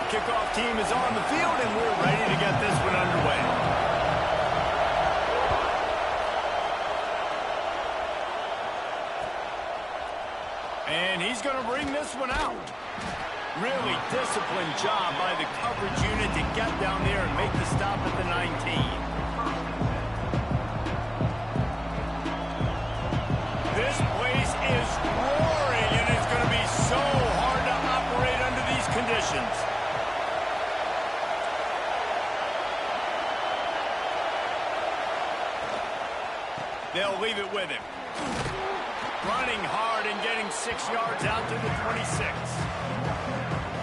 Kickoff team is on the field, and we're ready to get this one underway. And he's going to bring this one out. Really disciplined job by the coverage unit to get down there and make the stop at the 19. This place is roaring, and it's going to be so hard to operate under these conditions. They'll leave it with him. Running hard and getting 6 yards out to the 26.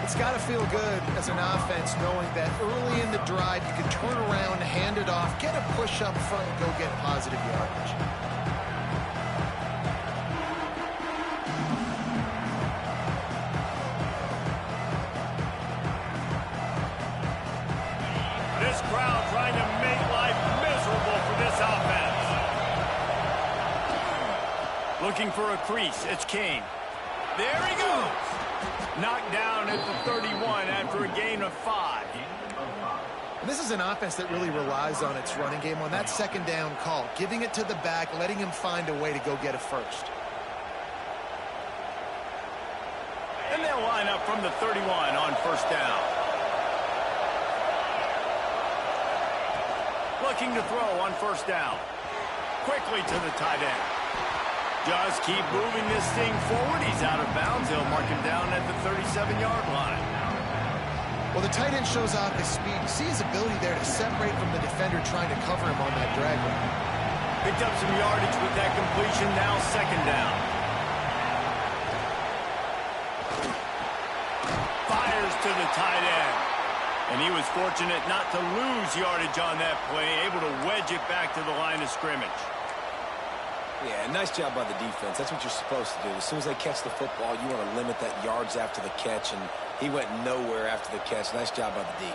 It's got to feel good as an offense knowing that early in the drive you can turn around, hand it off, get a push up front, and go get positive yardage. This crowd trying to make life miserable for this offense. Looking for a crease. It's Kane. There he goes. Knocked down at the 31 after a gain of 5. And this is an offense that really relies on its running game on that second down call, giving it to the back, letting him find a way to go get a first. And they'll line up from the 31 on first down. Looking to throw on first down. Quickly to the tight end. Just keep moving this thing forward. He's out of bounds. They'll mark him down at the 37-yard line. Well, the tight end shows off his speed. You see his ability there to separate from the defender trying to cover him on that drag route. Picked up some yardage with that completion. Now second down. Fires to the tight end. And he was fortunate not to lose yardage on that play, able to wedge it back to the line of scrimmage. Yeah, nice job by the defense. That's what you're supposed to do. As soon as they catch the football, you want to limit that yards after the catch, and he went nowhere after the catch. Nice job by the D.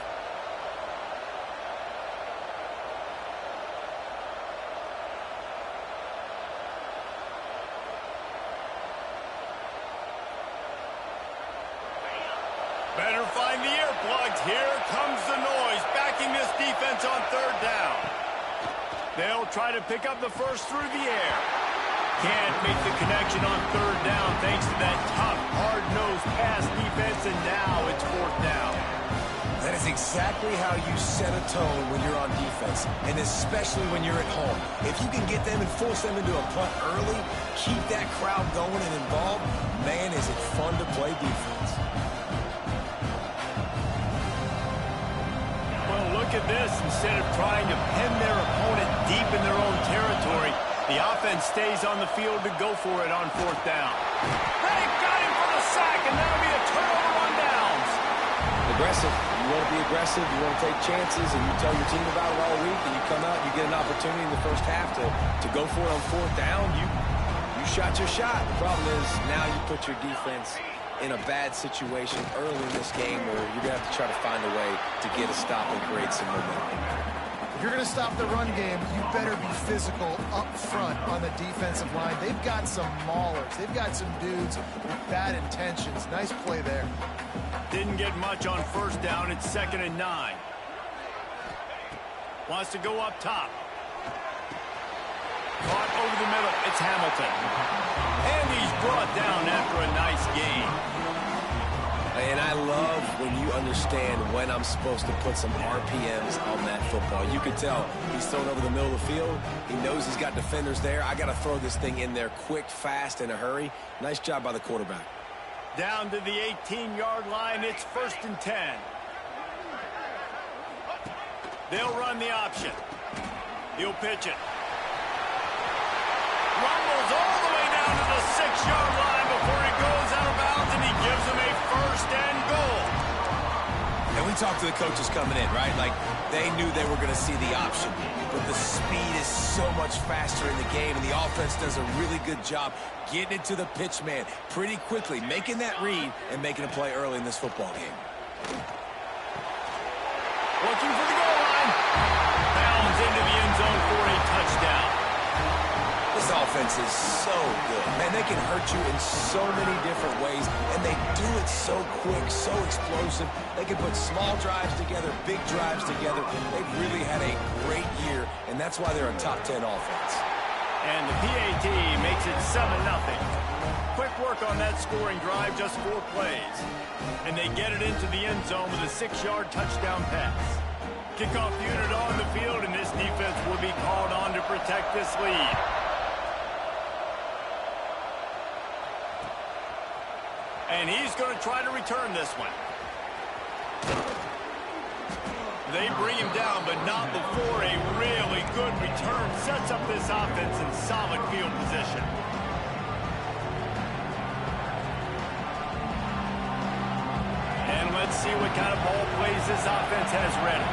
Better find the earplugs. Here comes the noise, backing this defense on third down. They'll try to pick up the first through the air. Can't make the connection on third down thanks to that tough, hard-nosed pass defense, and now it's fourth down. That is exactly how you set a tone when you're on defense, and especially when you're at home. If you can get them and force them into a punt early, keep that crowd going and involved, man, is it fun to play defense. Well, look at this. Instead of trying to pin their opponent deep in their own territory, the offense stays on the field to go for it on fourth down. They got him for the sack, and that'll be a turnover on downs. Aggressive. You want to be aggressive. You want to take chances, and you tell your team about it all week, and you come out, you get an opportunity in the first half to go for it on fourth down. You shot your shot. The problem is now you put your defense in a bad situation early in this game where you're going to have to try to find a way to get a stop and create some momentum. If you're going to stop the run game, you better be physical up front on the defensive line. They've got some maulers. They've got some dudes with bad intentions. Nice play there. Didn't get much on first down. It's 2nd and 9. Wants to go up top. Caught over the middle. It's Hamilton. And he's brought down after a nice gain. And I love when you understand when I'm supposed to put some RPMs on that football. You can tell he's thrown over the middle of the field. He knows he's got defenders there. I got to throw this thing in there quick, fast, in a hurry. Nice job by the quarterback. Down to the 18-yard line. It's 1st and 10. They'll run the option. He'll pitch it. Rumbles all the way down to the 6-yard line before he goes out of bounds, and he gives him a 1st and goal. And we talked to the coaches coming in, right? Like, they knew they were going to see the option. But the speed is so much faster in the game, and the offense does a really good job getting it to the pitch man pretty quickly, making that read and making a play early in this football game. Looking for the goal line. Bounds into the end zone for a touchdown. This offense is so good. Man, they can hurt you in so many different ways, and they do it so quick, so explosive. They can put small drives together, big drives together. They've really had a great year, and that's why they're a top 10 offense. And the PAT makes it 7-0. Quick work on that scoring drive, just 4 plays. And they get it into the end zone with a 6-yard touchdown pass. Kickoff unit on the field, and this defense will be called on to protect this lead. And he's going to try to return this one. They bring him down, but not before a really good return sets up this offense in solid field position. And let's see what kind of ball plays this offense has ready.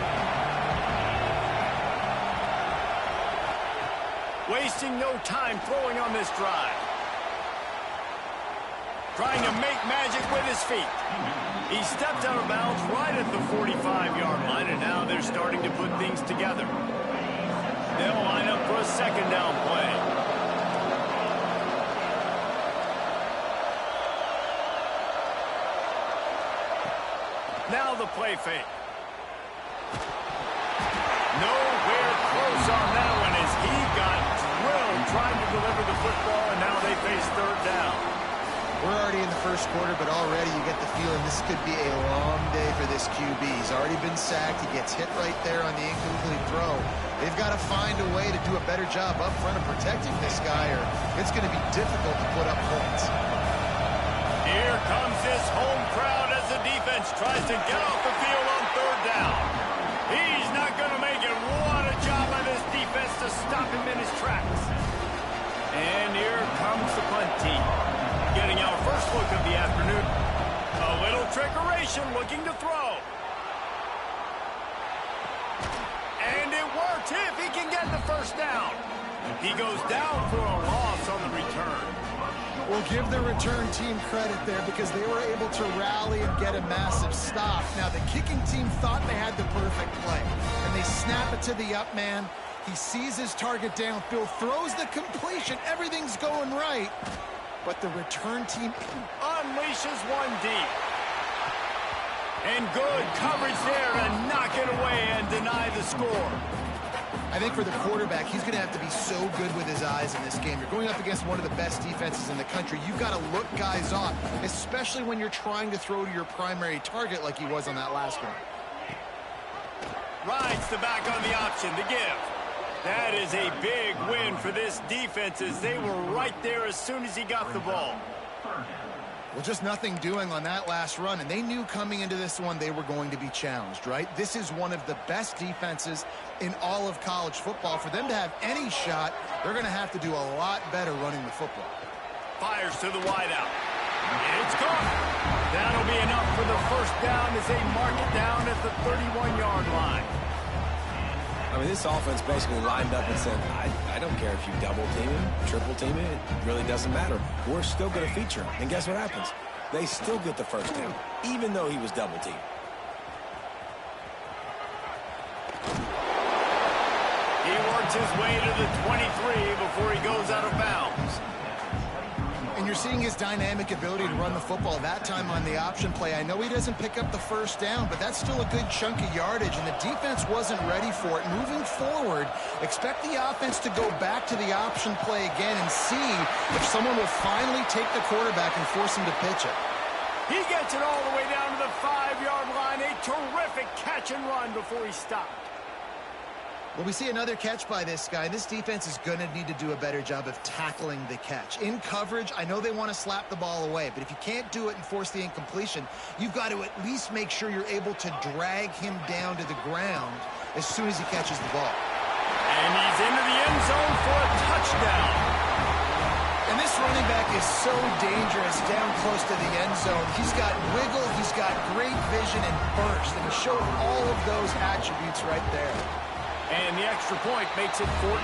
Wasting no time throwing on this drive. Trying to make magic with his feet. He stepped out of bounds right at the 45-yard line, and now they're starting to put things together. They'll line up for a 2nd down play. Now the play fake. Nowhere close on that one as he got drilled trying to deliver the football, and now they face 3rd down. We're already in the 1st quarter, but already you get the feeling this could be a long day for this QB. He's already been sacked. He gets hit right there on the incomplete throw. They've got to find a way to do a better job up front of protecting this guy, or it's going to be difficult to put up points. Here comes this home crowd as the defense tries to get off the field on 3rd down. He's not going to make it. What a job by this defense to stop him in his tracks. And here comes the punt team. Getting our first look of the afternoon. A little trickeration looking to throw. And it works if he can get the 1st down. He goes down for a loss on the return. We'll give the return team credit there because they were able to rally and get a massive stop. Now, the kicking team thought they had the perfect play, and they snap it to the up man. He sees his target downfield, throws the completion. Everything's going right. But the return team unleashes one deep. And good coverage there to knock it away and deny the score. I think for the quarterback, he's going to have to be so good with his eyes in this game. You're going up against one of the best defenses in the country. You've got to look guys off, especially when you're trying to throw to your primary target like he was on that last one. Rides the back on the option to give. That is a big win for this defense as they were right there as soon as he got the ball. Well, just nothing doing on that last run, and they knew coming into this one they were going to be challenged, right? This is one of the best defenses in all of college football. For them to have any shot, they're going to have to do a lot better running the football. Fires to the wideout. It's gone. That'll be enough for the 1st down as they mark it down at the 31-yard line. I mean, this offense basically lined up and said, I don't care if you double team him, triple team him, it really doesn't matter. We're still going to feature him. And guess what happens? They still get the 1st down, even though he was double teamed. He works his way to the 23 before he goes out of bounds. And you're you're seeing his dynamic ability to run the football that time on the option play. I know he doesn't pick up the first down, but that's still a good chunk of yardage, and the defense wasn't ready for it. Moving forward, expect the offense to go back to the option play again and see if someone will finally take the quarterback and force him to pitch it. He gets it all the way down to the 5-yard line. A terrific catch and run before he stopped. Well, we see another catch by this guy. This defense is going to need to do a better job of tackling the catch. In coverage, I know they want to slap the ball away, but if you can't do it and force the incompletion, you've got to at least make sure you're able to drag him down to the ground as soon as he catches the ball. And he's into the end zone for a touchdown. And this running back is so dangerous down close to the end zone. He's got wiggle, he's got great vision and burst, and he showed all of those attributes right there. And the extra point makes it 14-0.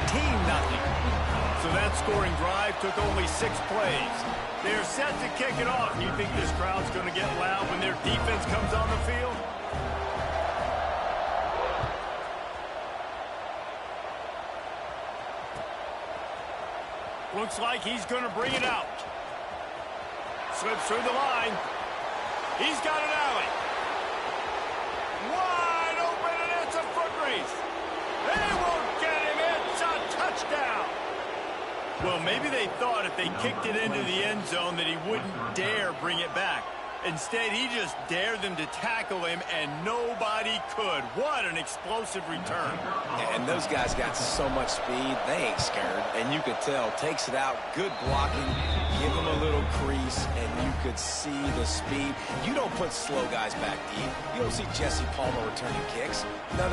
So that scoring drive took only 6 plays. They're set to kick it off. You think this crowd's going to get loud when their defense comes on the field? Looks like he's going to bring it out. Slips through the line. He's got an alley. Wide open, and it's a foot race. They won't get him. It's a touchdown. Well, maybe they thought if they kicked it into the end zone that he wouldn't dare bring it back. Instead, he just dared them to tackle him, and nobody could. What an explosive return. And those guys got so much speed, they ain't scared. And you could tell, takes it out, good blocking, give them a little crease, and you could see the speed. You don't put slow guys back deep. You don't see Jesse Palmer returning kicks. No.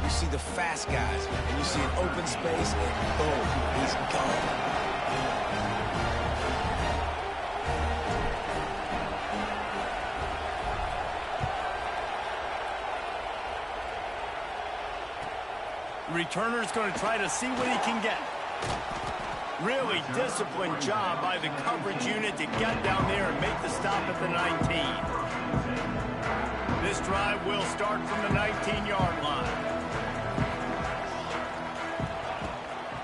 You see the fast guys, and you see an open space, and boom, he's gone. Returner's going to try to see what he can get. Really disciplined job by the coverage unit to get down there and make the stop at the 19. This drive will start from the 19-yard line.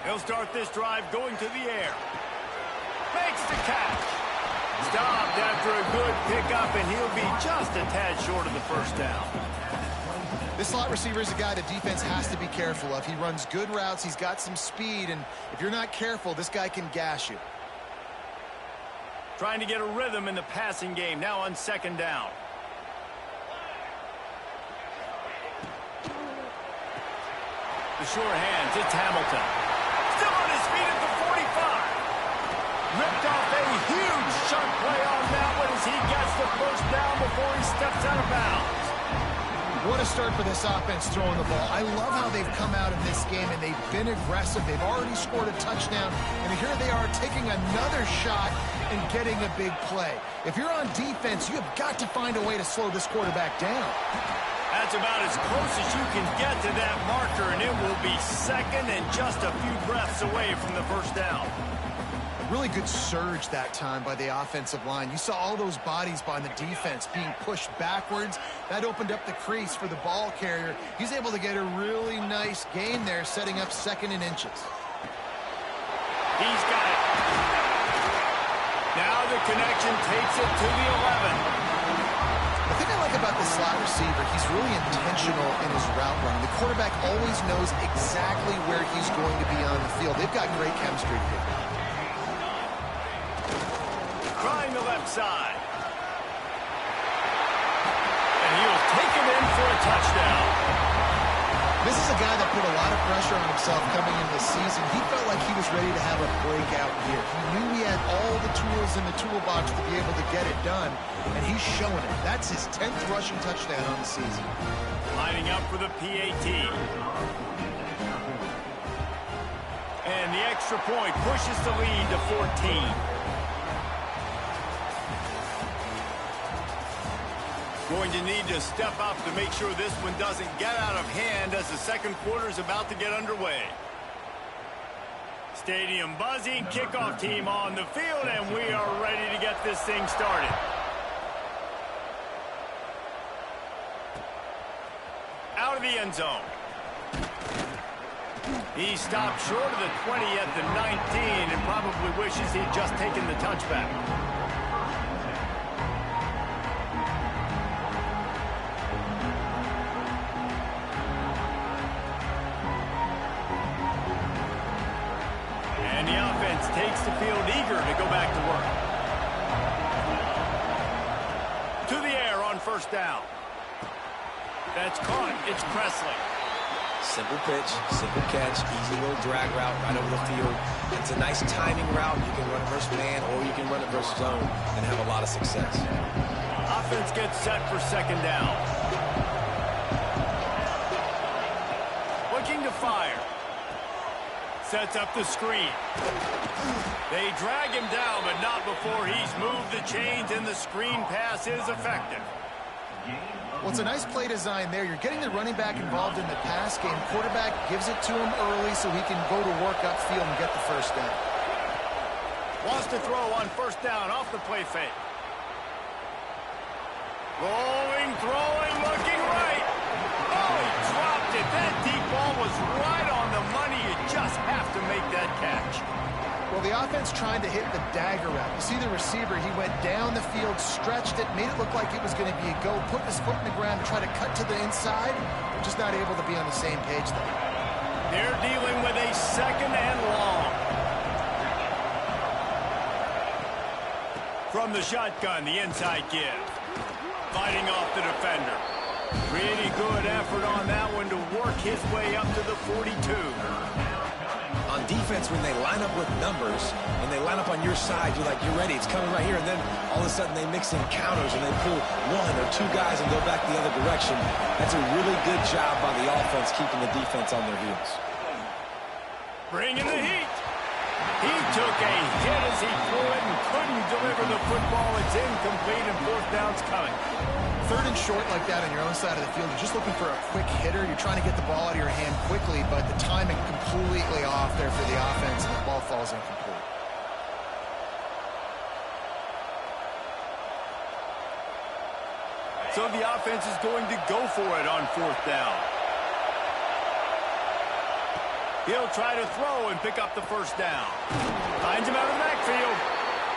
He'll start this drive going to the air. Makes the catch. Stopped after a good pickup, and he'll be just a tad short of the first down. This slot receiver is a guy the defense has to be careful of. He runs good routes. He's got some speed, and if you're not careful, this guy can gash you. Trying to get a rhythm in the passing game, now on 2nd down. The sure hands, it's Hamilton. Still on his feet at the 45. Ripped off a huge chunk play on that one as he gets the first down before he steps out of bounds. What a start for this offense throwing the ball. I love how they've come out in this game, and they've been aggressive. They've already scored a touchdown, and here they are taking another shot and getting a big play. If you're on defense, you have got to find a way to slow this quarterback down. That's about as close as you can get to that marker, and it will be second and just a few breaths away from the first down. Really good surge that time by the offensive line. You saw all those bodies by the defense being pushed backwards. That opened up the crease for the ball carrier. He's able to get a really nice gain there, setting up 2nd and inches. He's got it. Now the connection takes it to the 11. The thing I like about this slot receiver, he's really intentional in his route running. The quarterback always knows exactly where he's going to be on the field. They've got great chemistry together. Trying the left side. And he'll take it in for a touchdown. This is a guy that put a lot of pressure on himself coming into the season. He felt like he was ready to have a breakout year. He knew he had all the tools in the toolbox to be able to get it done, and he's showing it. That's his 10th rushing touchdown on the season. Lining up for the PAT. And the extra point pushes the lead to 14. Going to need to step up to make sure this one doesn't get out of hand as the second quarter is about to get underway. Stadium buzzing, kickoff team on the field, and we are ready to get this thing started. Out of the end zone. He stopped short of the 20 at the 19 and probably wishes he'd just taken the touchback. And the offense takes the field eager to go back to work. To the air on first down. That's caught. It's Presley. Simple pitch, simple catch, easy little drag route right over the field. It's a nice timing route. You can run it versus man or you can run it versus zone and have a lot of success. Offense gets set for second down. Looking to fire. Sets up the screen. They drag him down, but not before he's moved the chains, and the screen pass is effective. Well, it's a nice play design there. You're getting the running back involved in the pass game. Quarterback gives it to him early so he can go to work upfield and get the first down. Wants to throw on first down off the play fake. Rolling, throwing, looking right. Oh, he dropped it. That deep ball was right on the money. You just have to make that catch. Well, the offense trying to hit the dagger route. You see the receiver, he went down the field, stretched it, made it look like it was going to be a go, put his foot in the ground, try to cut to the inside. They're just not able to be on the same page there. They're dealing with a second and long. From the shotgun, the inside give. Fighting off the defender. Really good effort on that one to work his way up to the 42. On defense, when they line up with numbers and they line up on your side, you're like, you're ready, it's coming right here. And then all of a sudden they mix in counters and they pull one or two guys and go back the other direction. That's a really good job by the offense keeping the defense on their heels. Bringing the heat. He took a hit as he threw it and couldn't deliver the football. It's incomplete and fourth down's coming. Third and short like that on your own side of the field, you're just looking for a quick hitter. You're trying to get the ball out of your hand quickly, but the timing completely off there for the offense, and the ball falls incomplete. So the offense is going to go for it on fourth down. He'll try to throw and pick up the first down. Finds him out of the backfield.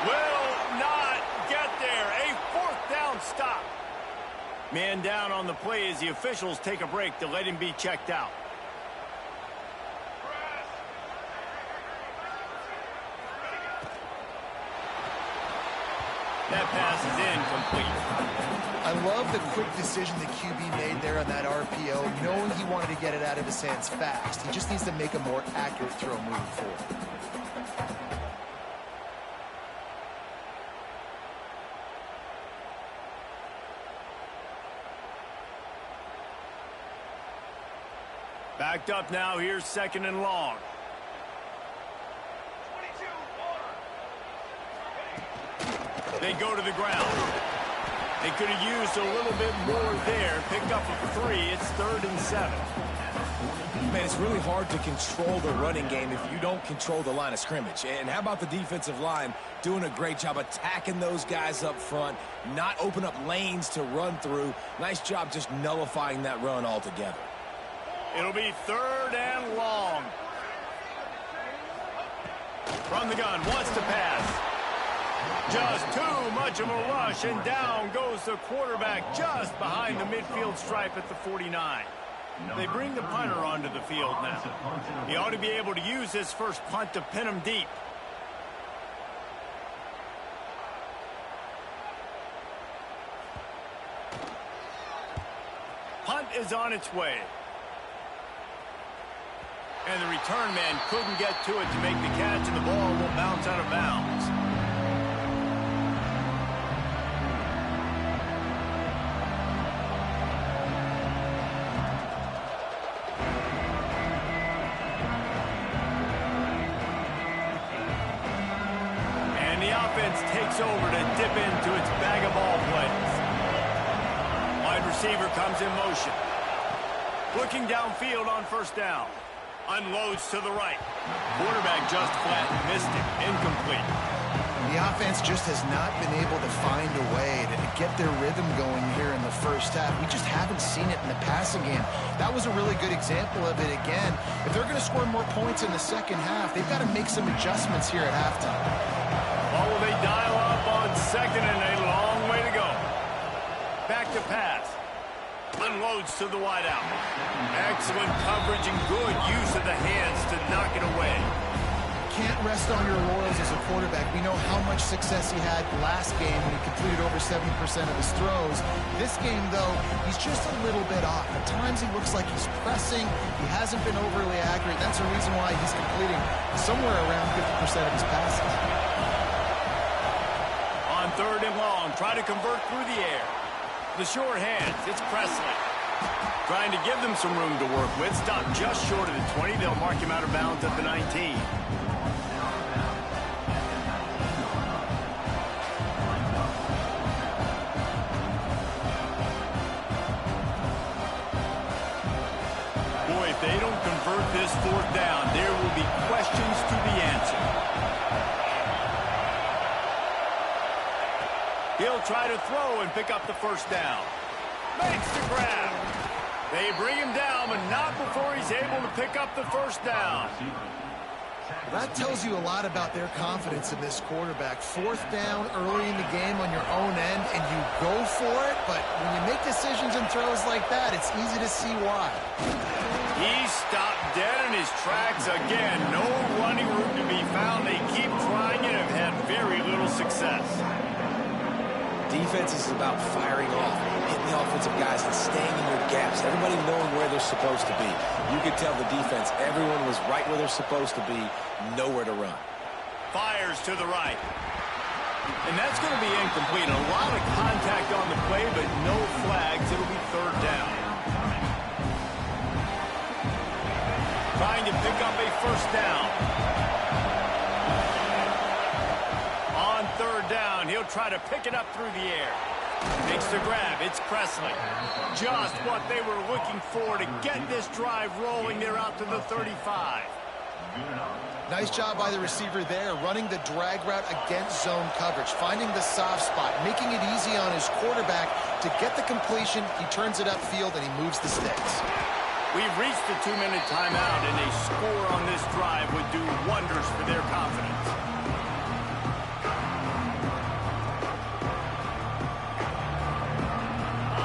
Will not get there. A fourth down stop. Man down on the play as the officials take a break to let him be checked out. That pass is incomplete. I love the quick decision the QB made there on that RPO, knowing he wanted to get it out of his hands fast. He just needs to make a more accurate throw moving forward. Backed up now, here's second and long. They go to the ground. They could have used a little bit more there. Picked up a 3. It's 3rd and 7. Man, it's really hard to control the running game if you don't control the line of scrimmage. And how about the defensive line doing a great job attacking those guys up front, not open up lanes to run through. Nice job just nullifying that run altogether. It'll be 3rd and long. From the gun, wants to pass. Just too much of a rush, and down goes the quarterback just behind the midfield stripe at the 49. They bring the punter onto the field now. He ought to be able to use his first punt to pin him deep. Punt is on its way. And the return man couldn't get to it to make the catch, and the ball will bounce out of bounds. And the offense takes over to dip into its bag of ball plays. Wide receiver comes in motion. Looking downfield on first down. Unloads to the right. Quarterback just flat missed it. Incomplete. The offense just has not been able to find a way to get their rhythm going here in the first half. We just haven't seen it in the passing game. That was a really good example of it again. If they're going to score more points in the second half, they've got to make some adjustments here at halftime. Oh, they dial up on second and a long way to go. Back to pass. Unloads to the wideout. Excellent coverage and good use of the hands to knock it away. Can't rest on your laurels as a quarterback. We know how much success he had last game when he completed over 70% of his throws. This game, though, he's just a little bit off. At times he looks like he's pressing. He hasn't been overly accurate. That's the reason why he's completing somewhere around 50% of his passes. On third and long, try to convert through the air. The short hands, it's Presley. Trying to give them some room to work with. Stopped just short of the 20. They'll mark him out of bounds at the 19. Boy, if they don't convert this fourth down, there will be questions to be answered. He'll try to throw and pick up the first down. Makes the grab. They bring him down, but not before he's able to pick up the first down. That tells you a lot about their confidence in this quarterback. Fourth down early in the game on your own end, and you go for it, but when you make decisions and throws like that, it's easy to see why. He stopped dead in his tracks again. No running room to be found. They keep trying it and have had very little success. Defense is about firing off, hitting the offensive guys and staying in their gaps, everybody knowing where they're supposed to be. You could tell the defense, everyone was right where they're supposed to be, nowhere to run. Fires to the right. And that's going to be incomplete. A lot of contact on the play, but no flags. It'll be third down. Trying to pick up a first down. On third down, he'll try to pick it up through the air. Makes the grab. It's Presley. Just what they were looking for to get this drive rolling. They're out to the 35. Nice job by the receiver there, running the drag route against zone coverage, finding the soft spot, making it easy on his quarterback to get the completion. He turns it upfield, and he moves the sticks. We've reached the 2-minute timeout, and a score on this drive would do wonders for their confidence.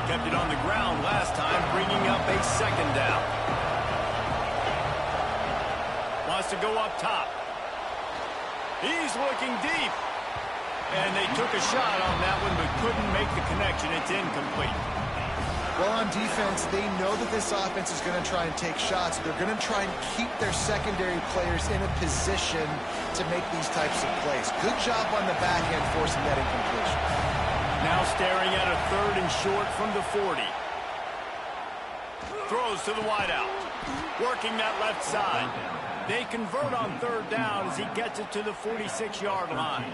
Kept it on the ground last time, bringing up a second down. Wants to go up top. He's looking deep. And they took a shot on that one, but couldn't make the connection. It's incomplete. Well, on defense, they know that this offense is going to try and take shots. They're going to try and keep their secondary players in a position to make these types of plays. Good job on the back end forcing that incompletion. Now staring at a third and short from the 40. Throws to the wideout. Working that left side. They convert on third down as he gets it to the 46-yard line.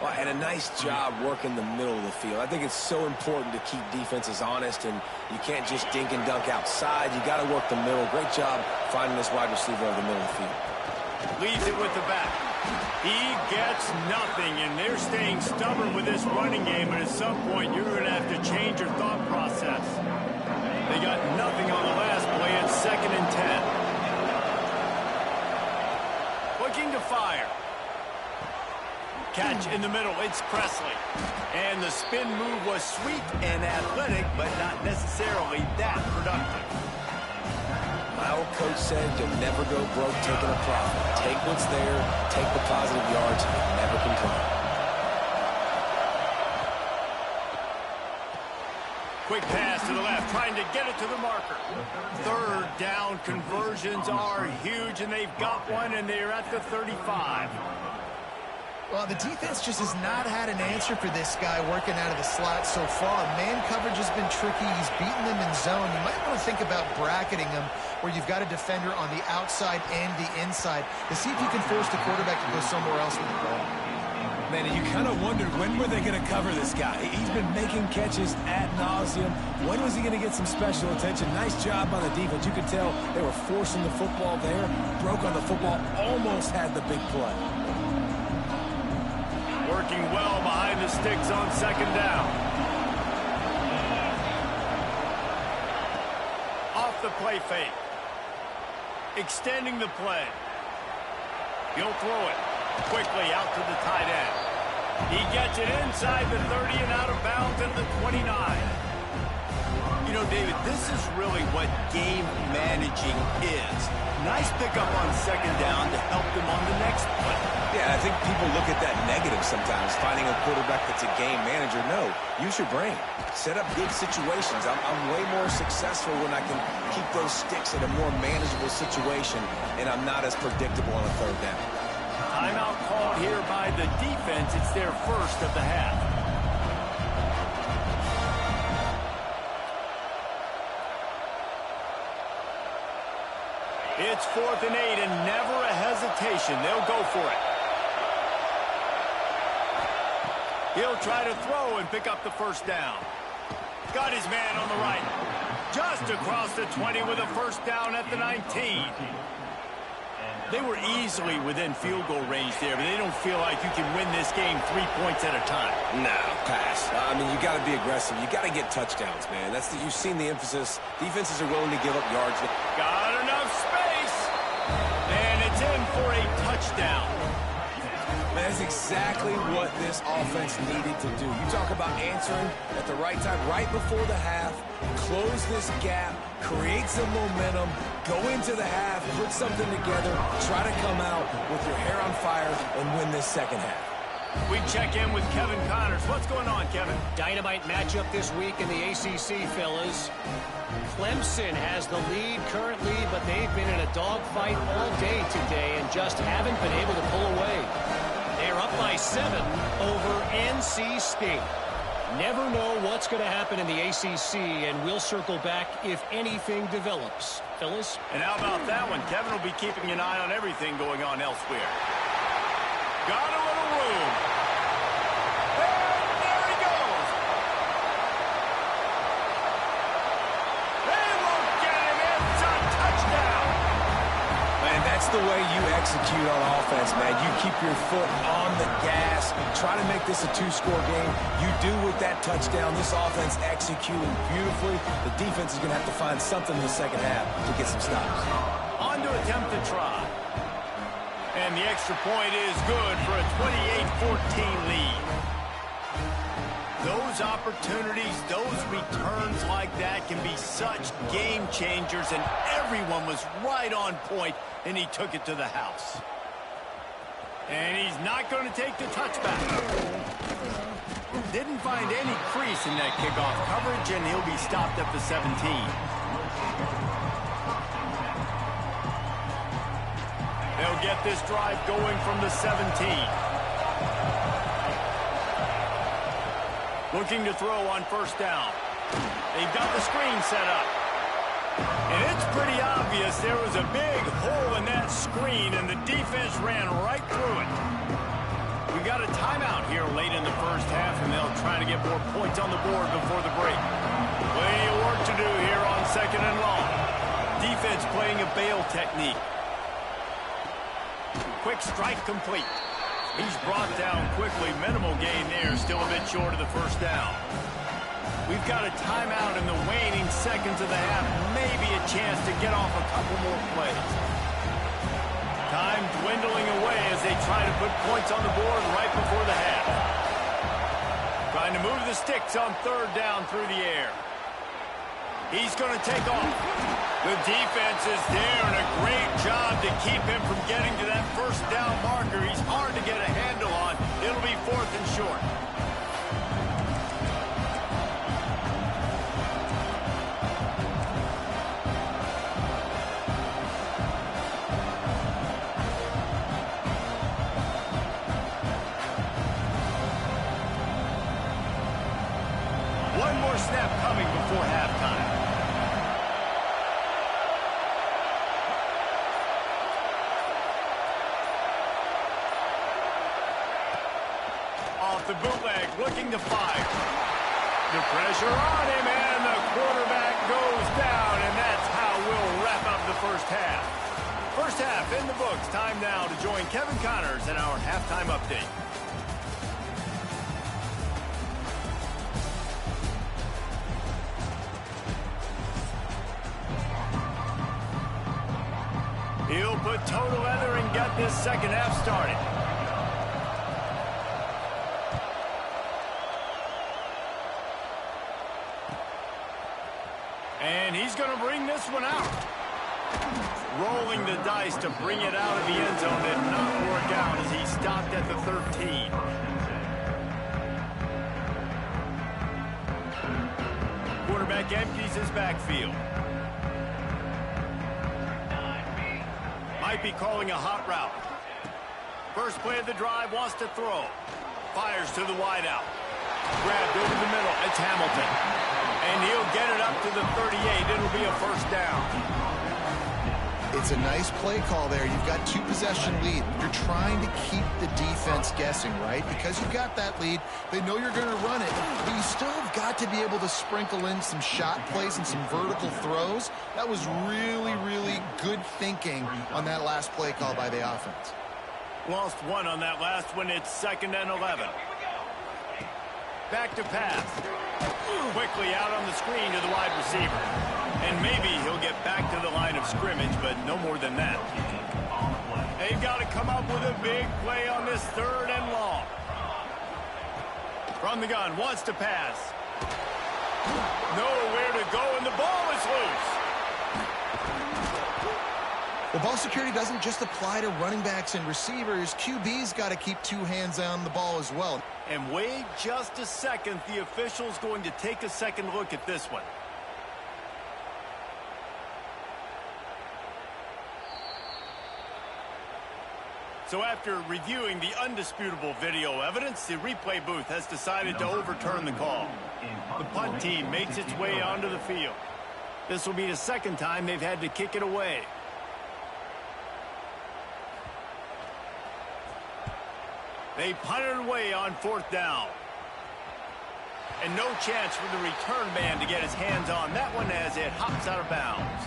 Well, and a nice job working the middle of the field. I think it's so important to keep defenses honest, and you can't just dink and dunk outside. You got to work the middle. Great job finding this wide receiver over the middle of the field. Leaves it with the back. He gets nothing, and they're staying stubborn with this running game, but at some point you're going to have to change your thought process. They got nothing on the last play. It's 2nd and 10. Looking to fire. Catch in the middle. It's Presley. And the spin move was sweet and athletic, but not necessarily that productive. My old coach said you'll never go broke taking a profit. Take what's there, take the positive yards, and never complain. Quick pass to the left, trying to get it to the marker. Third down conversions are huge, and they've got one, and they're at the 35. Well, the defense just has not had an answer for this guy working out of the slot so far. Man coverage has been tricky. He's beaten them in zone. You might want to think about bracketing him where you've got a defender on the outside and the inside to see if you can force the quarterback to go somewhere else with the ball. Man, you kind of wondered when were they going to cover this guy. He's been making catches ad nauseum. When was he going to get some special attention? Nice job on the defense. You could tell they were forcing the football there. Broke on the football, almost had the big play. Working well behind the sticks on second down. Off the play fake. Extending the play. He'll throw it quickly out to the tight end. He gets it inside the 30 and out of bounds into the 29. You know, David, this is really what game managing is. Nice pickup on second down to help them on the next play. Yeah, I think people look at that negative sometimes, finding a quarterback that's a game manager. No, use your brain. Set up good situations. I'm way more successful when I can keep those sticks in a more manageable situation, and I'm not as predictable on a third down. Timeout called here by the defense. It's their first of the half. It's 4th and 8 and never a hesitation. They'll go for it. He'll try to throw and pick up the first down. Got his man on the right. Just across the 20 with a first down at the 19. They were easily within field goal range there, but they don't feel like you can win this game 3 points at a time. No, pass. I mean, you got to be aggressive. You got to get touchdowns, man. You've seen the emphasis. Defenses are willing to give up yards. Got enough space. And it's in for a touchdown. That's exactly what this offense needed to do. You talk about answering at the right time, right before the half, close this gap, create some momentum, go into the half, put something together, try to come out with your hair on fire and win this second half. We check in with Kevin Connors. What's going on, Kevin? Dynamite matchup this week in the ACC, fellas. Clemson has the lead currently, but they've been in a dogfight all day today and just haven't been able to pull away. They're up by 7 over NC State. Never know what's going to happen in the ACC, and we'll circle back if anything develops. Fellas? And how about that one? Kevin will be keeping an eye on everything going on elsewhere. Got a little room. And there he goes. They won't get him. It's a touchdown. Man, that's the way you execute on offense, man. You keep your foot on the gas, try to make this a 2-score game. You do with that touchdown. This offense executing beautifully. The defense is going to have to find something in the second half to get some stops. On to attempt to try. And the extra point is good for a 28-14 lead. Those opportunities, those returns like that can be such game changers, and everyone was right on point, and he took it to the house. And he's not going to take the touchback. Didn't find any crease in that kickoff coverage, and he'll be stopped at the 17. They'll get this drive going from the 17. Looking to throw on first down. They've got the screen set up. And it's pretty obvious there was a big hole in that screen, and the defense ran right through it. We got a timeout here late in the first half, and they'll try to get more points on the board before the break. Plenty of work to do here on second and long. Defense playing a bail technique. Quick strike complete. He's brought down quickly. Minimal gain there. Still a bit short of the first down. We've got a timeout in the waning seconds of the half. Maybe a chance to get off a couple more plays. Time dwindling away as they try to put points on the board right before the half. Trying to move the sticks on third down through the air. He's going to take off. The defense is there, and a great job to keep him from getting to that first down marker. He's hard to get a handle on. It'll be 4th and short. One more snap coming before halftime. The bootleg looking to fire. The pressure on him, and the quarterback goes down, and that's how we'll wrap up the first half. First half in the books. Time now to join Kevin Connors in our halftime update. He'll put toe to leather and get this second half started. And he's going to bring this one out. Rolling the dice to bring it out of the end zone did not work out as he stopped at the 13. Quarterback empties his backfield. Might be calling a hot route. First play of the drive, wants to throw. Fires to the wideout. Grabbed over the middle. It's Hamilton. And he'll get it up to the 38. It'll be a first down. It's a nice play call there. You've got 2-possession lead. You're trying to keep the defense guessing, right? Because you've got that lead, they know you're going to run it. But you still have got to be able to sprinkle in some shot plays and some vertical throws. That was really, really good thinking on that last play call by the offense. Lost one on that last one. It's 2nd and 11. Back to pass. Quickly out on the screen to the wide receiver. And maybe he'll get back to the line of scrimmage, but no more than that. They've got to come up with a big play on this 3rd and long. From the gun, wants to pass. Nowhere to go, and the ball is loose. Well, ball security doesn't just apply to running backs and receivers. QB's got to keep 2 hands on the ball as well. And wait just a second. The official's going to take a second look at this one. So after reviewing the undisputable video evidence, the replay booth has decided to overturn the call. The punt team makes its way onto the field. This will be the 2nd time they've had to kick it away. They punt it away on 4th down. And no chance for the return man to get his hands on that one as it hops out of bounds.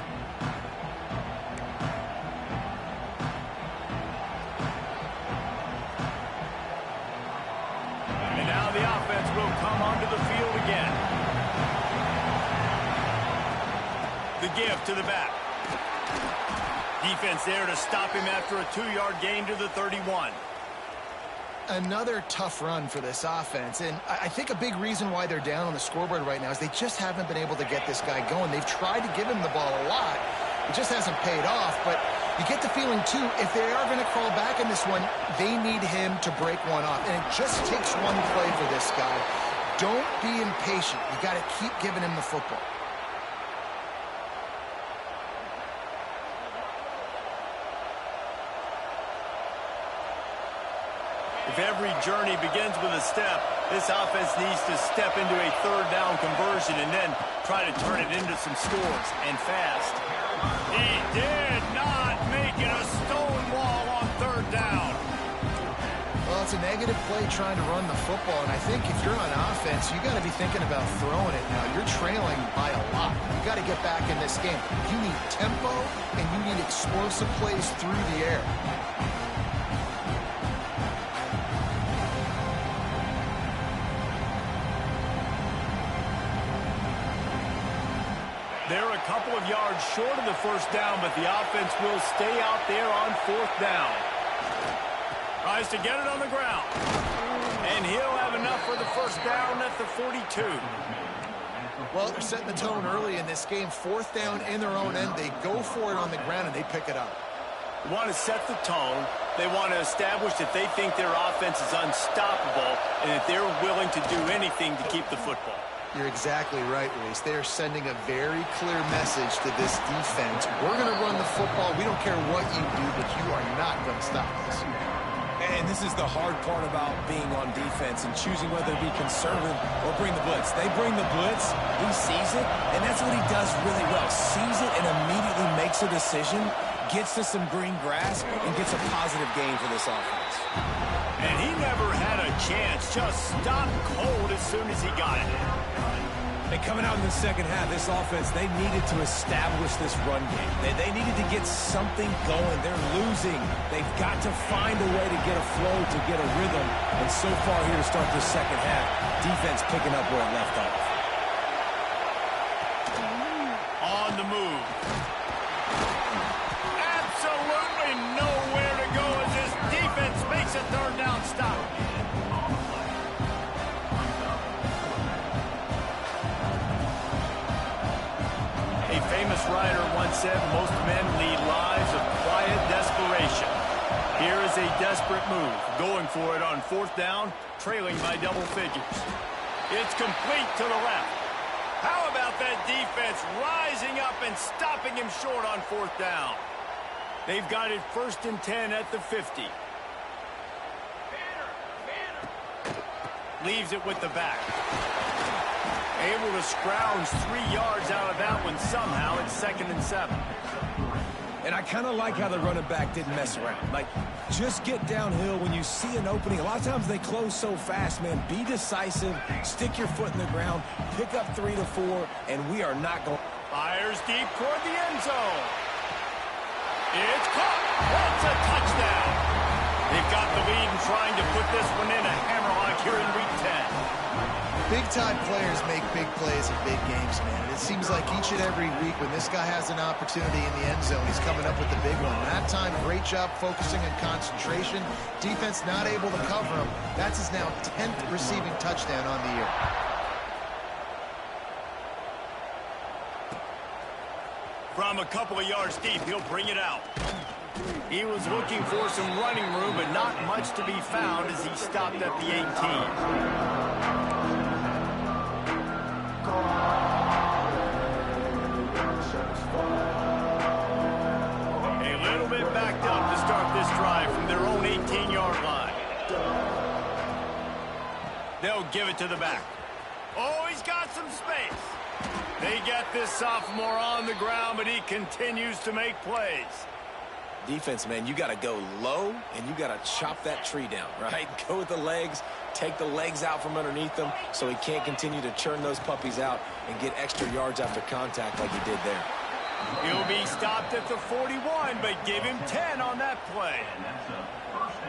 And now the offense will come onto the field again. The give to the back. Defense there to stop him after a 2-yard gain to the 31. Another tough run for this offense, and I think a big reason why they're down on the scoreboard right now is they just haven't been able to get this guy going. They've tried to give him the ball a lot. It just hasn't paid off, but you get the feeling, too, if they are going to crawl back in this one, they need him to break one off, and it just takes one play for this guy. Don't be impatient. You got to keep giving him the football. If every journey begins with a step, this offense needs to step into a 3rd down conversion and then try to turn it into some scores, and fast. He did not make it a stone wall on 3rd down. Well, it's a negative play trying to run the football, and I think if you're on offense, you got to be thinking about throwing it now. You're trailing by a lot. You got to get back in this game. You need tempo, and you need explosive plays through the air. They're a couple of yards short of the 1st down, but the offense will stay out there on 4th down. Tries to get it on the ground. And he'll have enough for the 1st down at the 42. Well, they're setting the tone early in this game. 4th down in their own end. They go for it on the ground, and they pick it up. They want to set the tone. They want to establish that they think their offense is unstoppable and that they're willing to do anything to keep the football. You're exactly right, Reese. They are sending a very clear message to this defense. We're going to run the football. We don't care what you do, but you are not going to stop us. And this is the hard part about being on defense and choosing whether to be conservative or bring the blitz. They bring the blitz, he sees it, and that's what he does really well. Sees it and immediately makes a decision, gets to some green grass, and gets a positive gain for this offense. And he never had a chance, just stopped cold as soon as he got it. And coming out in the 2nd half, this offense, they needed to establish this run game. They needed to get something going. They're losing. They've got to find a way to get a flow, to get a rhythm. And so far here to start the 2nd half, defense picking up where it left off. On the move. Absolutely famous writer once said, most men lead lives of quiet desperation. Here is a desperate move, going for it on 4th down, trailing by double figures. It's complete to the left. How about that defense rising up and stopping him short on 4th down? They've got it 1st and 10 at the 50. Leaves it with the back. Able to scrounge 3 yards out of that one somehow. It's 2nd and 7. And I kind of like how the running back didn't mess around. Like, just get downhill when you see an opening. A lot of times they close so fast, man. Be decisive, stick your foot in the ground, pick up 3 to 4, and we are not going. Fires deep toward the end zone. It's caught. That's a touchdown. They've got the lead and trying to put this one in a hammerlock here in Week 10. Big-time players make big plays in big games, man. It seems like each and every week when this guy has an opportunity in the end zone, he's coming up with the big one. That time, great job focusing on concentration. Defense not able to cover him. That's his now 10th receiving touchdown on the year. From a couple of yards deep, he'll bring it out. He was looking for some running room, but not much to be found as he stopped at the 18. A little bit backed up to start this drive from their own 18-yard line. They'll give it to the back. Oh, he's got some space. They get this sophomore on the ground, but he continues to make plays. Defense, man, you got to go low, and you got to chop that tree down, right? Go with the legs, take the legs out from underneath them so he can't continue to churn those puppies out and get extra yards after contact like he did there. He'll be stopped at the 41, but give him 10 on that play.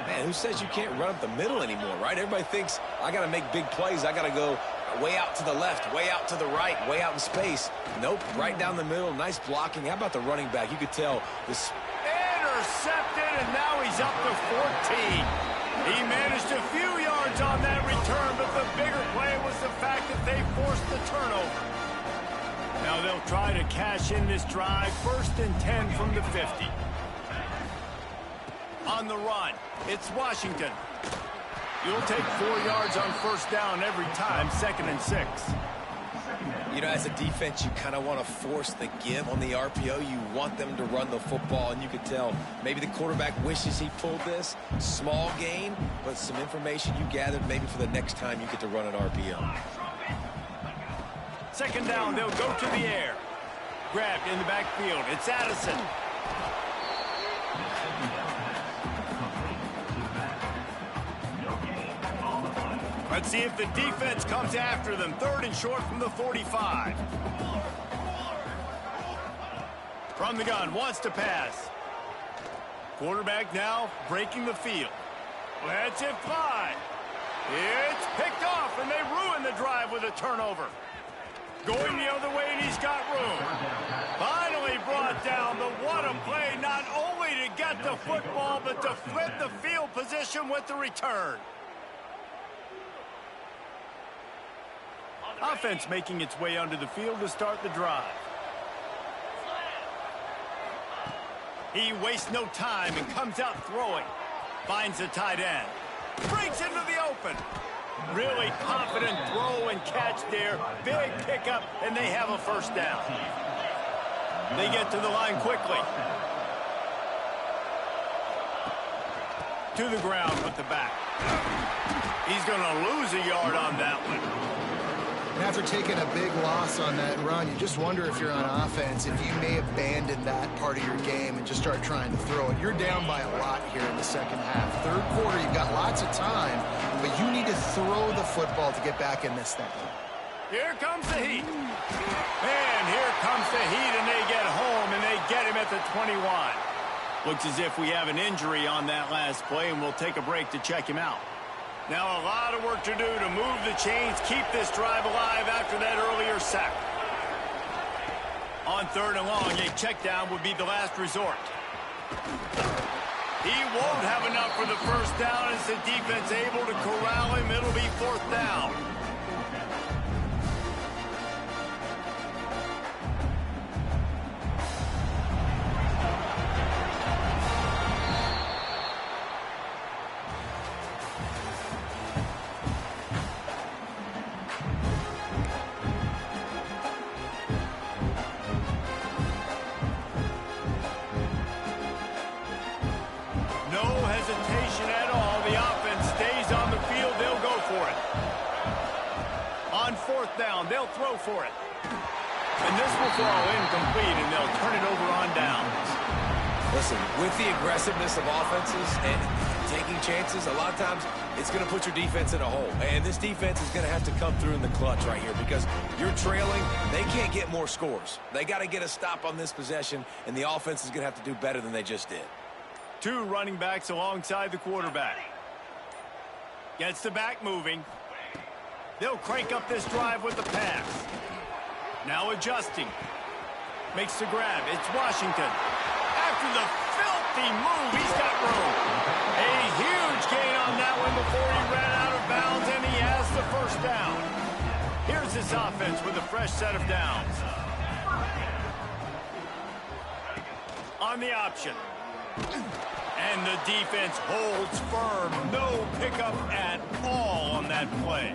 Man, who says you can't run up the middle anymore, right? Everybody thinks, I got to make big plays. I got to go way out to the left, way out to the right, way out in space. Nope, right down the middle. Nice blocking. How about the running back? You could tell this. Intercepted, and now he's up to 14. He managed a few yards on that return, but the bigger play was the fact that they forced the turnover. Now they'll try to cash in this drive. 1st and 10 from the 50. On the run, it's Washington. You'll take 4 yards on 1st down every time, 2nd and 6. You know, as a defense, you kind of want to force the give on the RPO. You want them to run the football, and you could tell maybe the quarterback wishes he pulled this. Small gain, but some information you gathered maybe for the next time you get to run an RPO. 2nd down, they'll go to the air. Grabbed in the backfield. It's Addison. Let's see if the defense comes after them. 3rd and short from the 45. From the gun, wants to pass. Quarterback now breaking the field. Lets it fly. It's picked off, and they ruin the drive with a turnover. Going the other way, and he's got room. Finally brought down, but what a play, not only to get the football, but to flip the field position with the return. Offense making its way onto the field to start the drive. He wastes no time and comes out throwing. Finds the tight end. Breaks into the open. Really confident throw and catch there. Big pickup, and they have a 1st down. They get to the line quickly. To the ground with the back. He's going to lose a yard on that one. And after taking a big loss on that run, you just wonder if you're on offense, if you may abandon that part of your game and just start trying to throw it. You're down by a lot here in the 2nd half. 3rd quarter, you've got lots of time, but you need to throw the football to get back in this thing. Here comes the heat. And here comes the heat, and they get home, and they get him at the 21. Looks as if we have an injury on that last play, and we'll take a break to check him out. Now a lot of work to do to move the chains, keep this drive alive after that earlier sack. On 3rd and long, a check down would be the last resort. He won't have enough for the 1st down as the defense able to corral him. It'll be 4th down. fourth down. They'll throw for it. And this will fall incomplete, and they'll turn it over on downs. Listen, with the aggressiveness of offenses and taking chances, a lot of times it's going to put your defense in a hole. And this defense is going to have to come through in the clutch right here because you're trailing. They can't get more scores. They got to get a stop on this possession, and the offense is going to have to do better than they just did. Two running backs alongside the quarterback. Gets the back moving. They'll crank up this drive with the pass. Now adjusting. Makes the grab. It's Washington. After the filthy move, he's got room. A huge gain on that one before he ran out of bounds, and he has the first down. Here's this offense with a fresh set of downs. On the option. And the defense holds firm. No pickup at all on that play.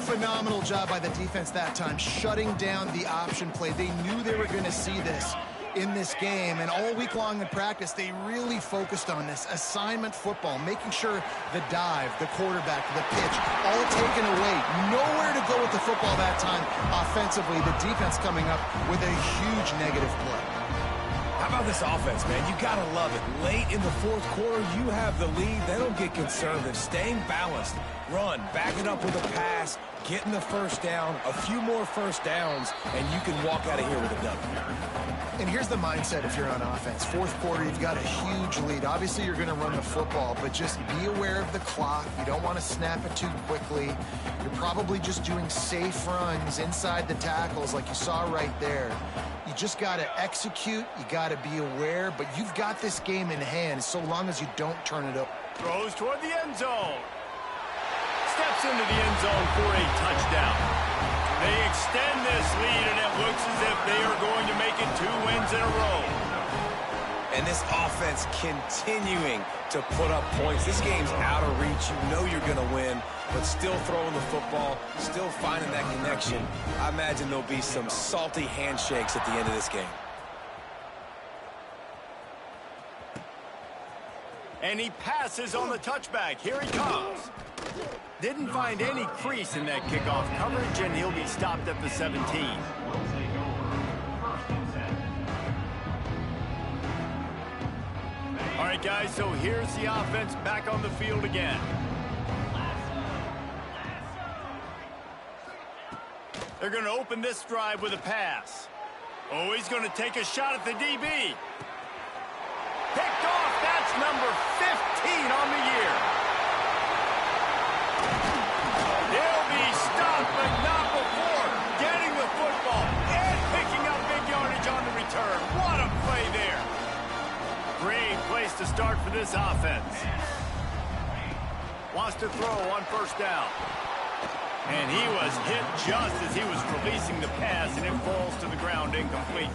Phenomenal job by the defense that time, shutting down the option play. They knew they were going to see this in this game, and all week long in practice, they really focused on this assignment football, making sure the dive, the quarterback, the pitch, all taken away. Nowhere to go with the football that time offensively. The defense coming up with a huge negative play. How about this offense, man? You got to love it. Late in the fourth quarter, you have the lead. They don't get conservative. Staying balanced. Run, back it up with a pass, getting the first down, a few more first downs, and you can walk out of here with a W. And here's the mindset if you're on offense. Fourth quarter, you've got a huge lead. Obviously, you're going to run the football, but just be aware of the clock. You don't want to snap it too quickly. You're probably just doing safe runs inside the tackles like you saw right there. You just got to execute. You got to be aware, but you've got this game in hand so long as you don't turn it up. Throws toward the end zone. Steps into the end zone for a touchdown. They extend this lead, and it looks as if they are going to make it 2 wins in a row. And this offense continuing to put up points. This game's out of reach. You know you're going to win, but still throwing the football, still finding that connection. I imagine there'll be some salty handshakes at the end of this game. And he passes on the touchback. Here he comes. Didn't find any crease in that kickoff coverage, and he'll be stopped at the 17. All right, guys, so here's the offense back on the field again. They're going to open this drive with a pass. Oh, he's going to take a shot at the DB. Picked off. That's number 15 on the year. They'll be stopped, but not before getting the football and picking up big yardage on the return. What a play there. Great place to start for this offense. Wants to throw on first down. And he was hit just as he was releasing the pass, and it falls to the ground incomplete.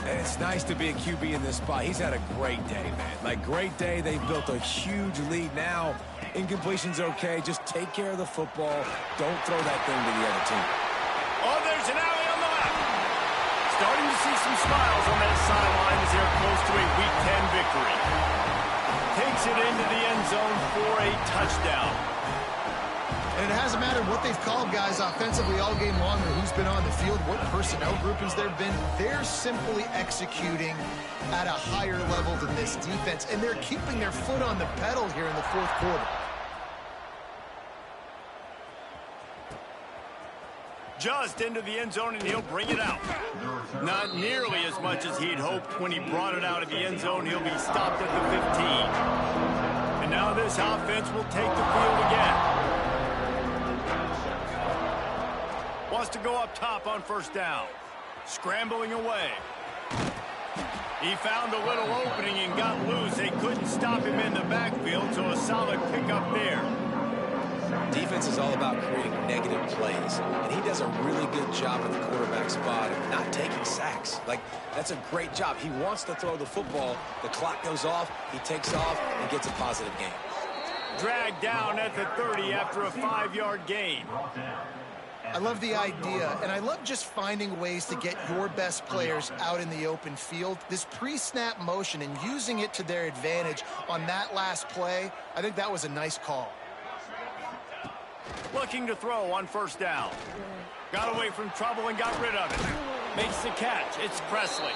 And it's nice to be a QB in this spot. He's had a great day, man. Like, great day. They've built a huge lead now. Incompletion's okay. Just take care of the football. Don't throw that thing to the other team. Oh, there's an alley on the left. Starting to see some smiles on that sideline as they're close to a Week 10 victory. Takes it into the end zone for a touchdown. And it hasn't mattered what they've called guys offensively all game long or who's been on the field, what personnel groupings there have been. They're simply executing at a higher level than this defense, and they're keeping their foot on the pedal here in the fourth quarter. Just into the end zone, and he'll bring it out. Not nearly as much as he'd hoped when he brought it out of the end zone. He'll be stopped at the 15. And now this offense will take the field again. Wants to go up top on first down. Scrambling away. He found a little opening and got loose. They couldn't stop him in the backfield, so a solid pickup there. Defense is all about creating negative plays, and he does a really good job at the quarterback spot of not taking sacks. Like, that's a great job. He wants to throw the football. The clock goes off. He takes off and gets a positive gain. Dragged down at the 30 after a 5-yard gain. I love the idea, and I love just finding ways to get your best players out in the open field. This pre-snap motion and using it to their advantage on that last play, I think that was a nice call. Looking to throw on first down. Got away from trouble and got rid of it. Makes the catch. It's Presley.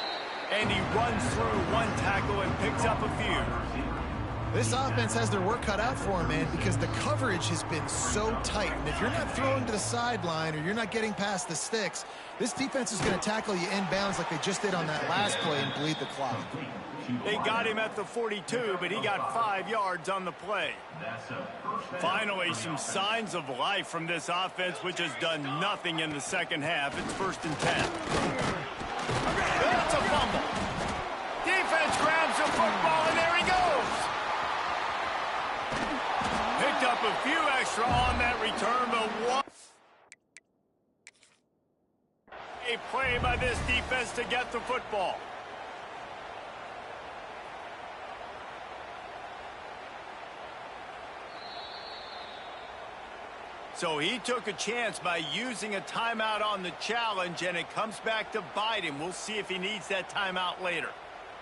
And he runs through one tackle and picks up a few. This offense has their work cut out for them, man, because the coverage has been so tight. And if you're not throwing to the sideline or you're not getting past the sticks, this defense is going to tackle you inbounds like they just did on that last play and bleed the clock. They got him at the 42, but he got 5 yards on the play. Finally, some signs of life from this offense, which has done nothing in the second half. It's 1st and 10. That's a fumble. Defense grabs the football, and there he goes. Picked up a few extra on that return, but one. A play by this defense to get the football. So he took a chance by using a timeout on the challenge, and it comes back to bite him. We'll see if he needs that timeout later.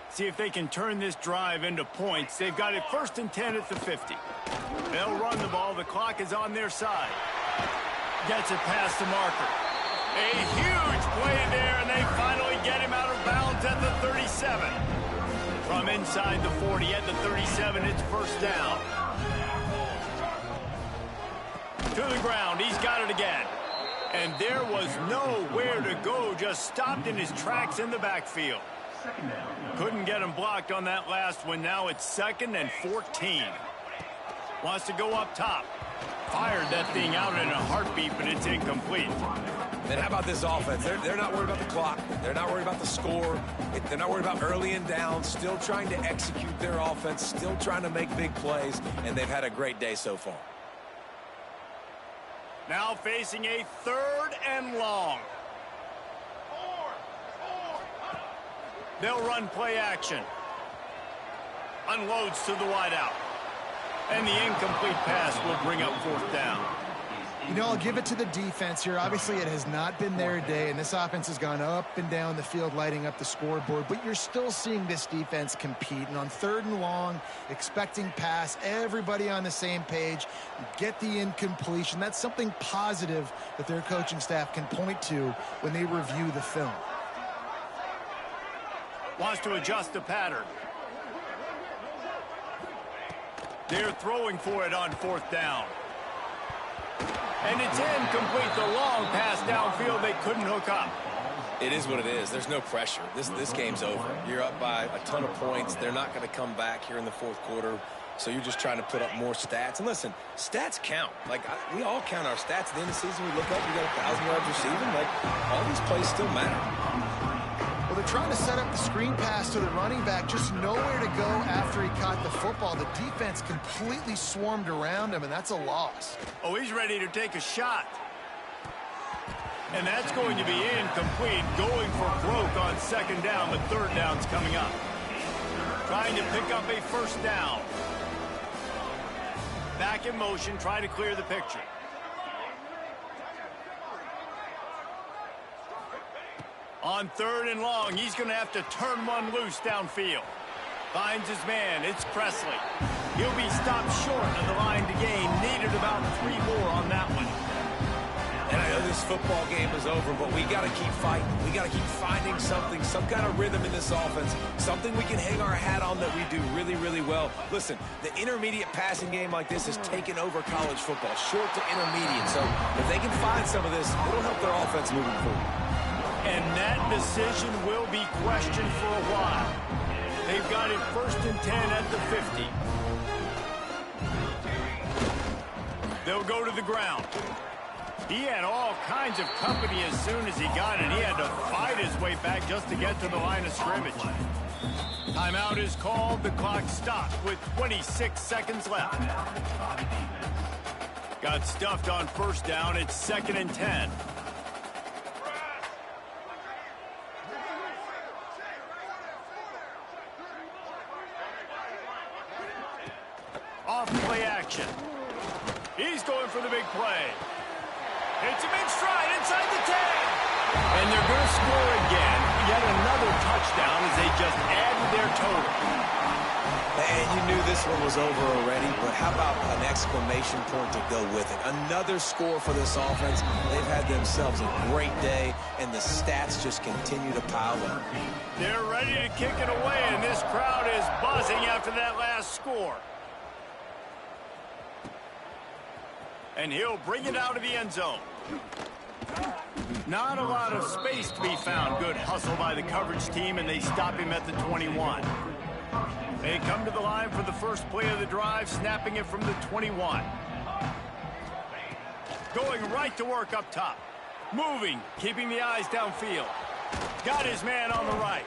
See if they can turn this drive into points. They've got it 1st and 10 at the 50. They'll run the ball. The clock is on their side. Gets it past the marker. A huge play there, and they finally get him out of bounds at the 37. From inside the 40 at the 37, it's 1st down. To the ground, he's got it again. And there was nowhere to go, just stopped in his tracks in the backfield. Couldn't get him blocked on that last one. Now it's 2nd and 14. Wants to go up top. Fired that thing out in a heartbeat, but it's incomplete. And how about this offense? They're not worried about the clock. They're not worried about the score. They're not worried about early and down. Still trying to execute their offense. Still trying to make big plays. And they've had a great day so far. Now facing a 3rd and long. They'll run play action. Unloads to the wideout. And the incomplete pass will bring up 4th down. You know, I'll give it to the defense here. Obviously, it has not been their day, and this offense has gone up and down the field, lighting up the scoreboard. But you're still seeing this defense compete. And on 3rd and long, expecting pass, everybody on the same page, get the incompletion. That's something positive that their coaching staff can point to when they review the film. Wants to adjust the pattern. They're throwing for it on 4th down. And it's incomplete. The long pass downfield, they couldn't hook up. It is what it is. There's no pressure. This game's over. You're up by a ton of points. They're not going to come back here in the 4th quarter. So you're just trying to put up more stats. And listen, stats count. Like, we all count our stats. At the end of the season, we look up, we got 1,000 yards receiving. Like, all these plays still matter. Well, they're trying to set up the screen pass to the running back, just nowhere to go after he caught the football. The defense completely swarmed around him, and that's a loss. Oh, he's ready to take a shot. And that's going to be incomplete, going for broke on 2nd down, but 3rd down's coming up. Trying to pick up a 1st down. Back in motion, try to clear the picture. On 3rd and long, he's going to have to turn one loose downfield. Finds his man. It's Presley. He'll be stopped short of the line to gain. Needed about 3 more on that one. And I know this football game is over, but we got to keep fighting. We got to keep finding something, some kind of rhythm in this offense, something we can hang our hat on that we do really, really well. Listen, the intermediate passing game like this has taken over college football, short to intermediate. So if they can find some of this, it'll help their offense moving forward. And that decision will be questioned for a while. They've got it 1st and 10 at the 50. They'll go to the ground. He had all kinds of company as soon as he got it. He had to fight his way back just to get to the line of scrimmage. Timeout is called. The clock stops with 26 seconds left. Got stuffed on 1st down. It's 2nd and 10. Off play action. He's going for the big play. Hits him in stride inside the 10. And they're going to score again. Yet another touchdown as they just add to their total. And you knew this one was over already, but how about an exclamation point to go with it? Another score for this offense. They've had themselves a great day, and the stats just continue to pile up. They're ready to kick it away, and this crowd is buzzing after that last score. And he'll bring it out of the end zone. Not a lot of space to be found. Good hustle by the coverage team, and they stop him at the 21. They come to the line for the first play of the drive, snapping it from the 21. Going right to work up top. Moving, keeping the eyes downfield. Got his man on the right.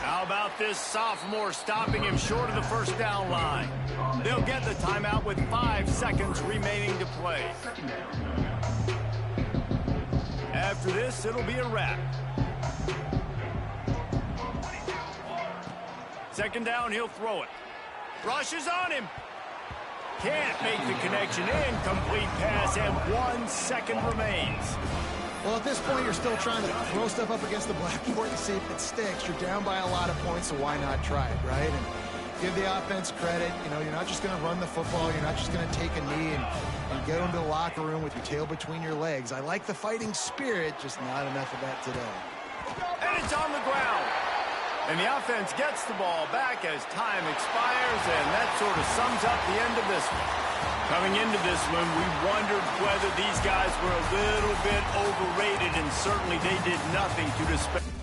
How about this sophomore stopping him short of the first down line? They'll get the timeout with 5 seconds remaining to play. After this, it'll be a wrap. Second down, he'll throw it. Rushes on him. Can't make the connection. Incomplete pass, and 1 second remains. Well, at this point, you're still trying to throw stuff up against the blackboard to see if it sticks. You're down by a lot of points, so why not try it, right? And give the offense credit. You know, you're not just going to run the football. You're not just going to take a knee and get into the locker room with your tail between your legs. I like the fighting spirit, just not enough of that today. And it's on the ground. And the offense gets the ball back as time expires, and that sort of sums up the end of this one. Coming into this one, we wondered whether these guys were a little bit overrated, and certainly they did nothing to display.